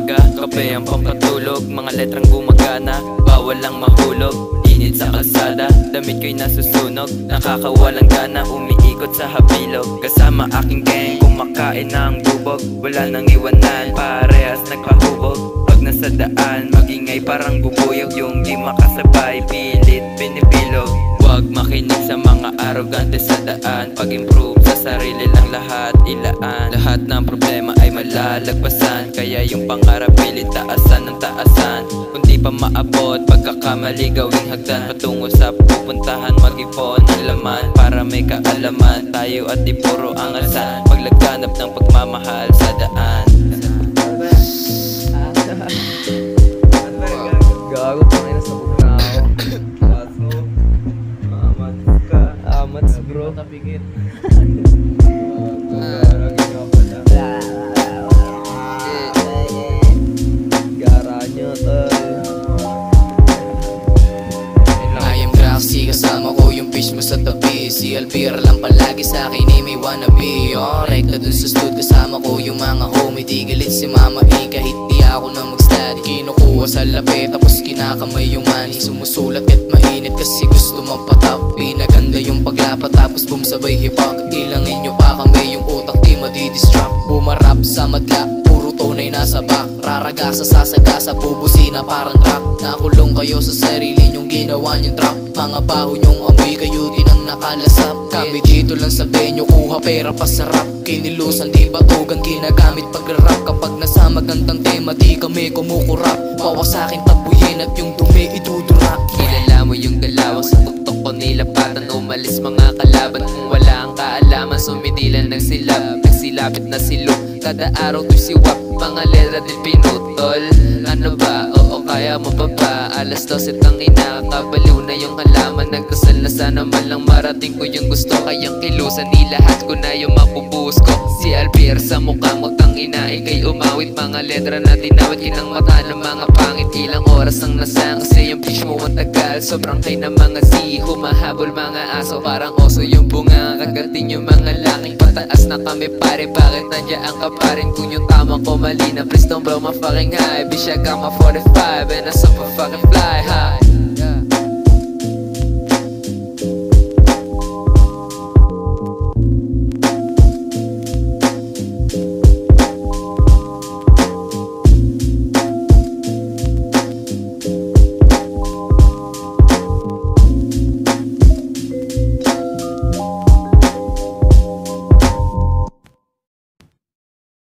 umaga, kape ang pampatulog, mga letrang gumagana, bawal lang mahulog. Init sa kalsada, damit ko'y nasusunog, nakakawalang gana, umiikot sa habilog. Kasama aking gang, kumakain ng bubog, wala nang iwanan, parehas nagpahubog. Pag nasa daan, magingay parang bubuyog, yung di makasabay, pilit pinibilog. Huwag makinig sa mga arrogante sa daan, pag-improve sa sarili lang lahat ilaan. Lahat ng problema ay malalagpasan, kaya yung pangarap pilit taasan ng taasan. Kung di pa maabot, pagkakamali gawing hagdan, patungo sa pupuntahan, mag-ipon ng laman para may kaalaman. Tayo at di puro angasan, paglagganap ng pagmamahal sa daan. Gago pa ngayon sa bukna ako. Amats bro. Tapigit. Garanya I am Graxy, kasama ko yung fish mo sa tabi. Si Alvira lang palagi sa akin ay may wannabe. Rekta dun sa stud, kasama ko yung mga homie. Di galit si mama kahit di ako na mag-study. Kinukuha sa lapit tapos kinakamay yung money. Sumusulat kahit mainit kasi gusto magpatap. Pinaganda yung paglapat tapos boom sabay hip-hop. Ilangin nyo pa kami yung utak di madidistract. Bumarap sa madla, puro tonay nasa back. Raragasa sa sagasa, bubusina parang trap. Nakulong kayo sa sarili nyong ginawa nyong trap. Mga baho nyong amoy kayo din ang nakalasap. Kami dito lang sa venue, kuha pera pa sa rap. Kinilusan di batugan, ginagamit pag-rap. Kapag nasa magandang tema di kami kumukurap. Bawas sa akin tabuyin at yung dumi idudura. Kilala mo yung galawang sa tuktok ko nilapatan, umalis mga kalaban. Kung wala ang kaalaman, sumidilan nagsilap, nagsilapit na silog. Kada araw to'y siwap, mga letra din pinutol. Ano ba? Oo, kaya mo pa ba? Alas 12 tang ina, kabaliw na yung halaman. Nagdasal na sana man lang marating ko yung gusto. Kayang kilusan ni lahat ko na yung mapubuhos ko. Si Alvira sa mukha mo tang ina, ikay umawit. Mga letra na tinawit, kinang mata ng mga pangit. Ilang oras ang nasang kasi yung pitch mo ang tagal. Sobrang kay na mga Z, humahabol mga aso. Parang oso yung bunga, kagating yung mga laking. Pataas na kami pare, bakit nandiyan ang kaparin? Kung yung tama ko mali na, please don't blow my fucking high. Bitch, I got my 45 and I super fucking fly high.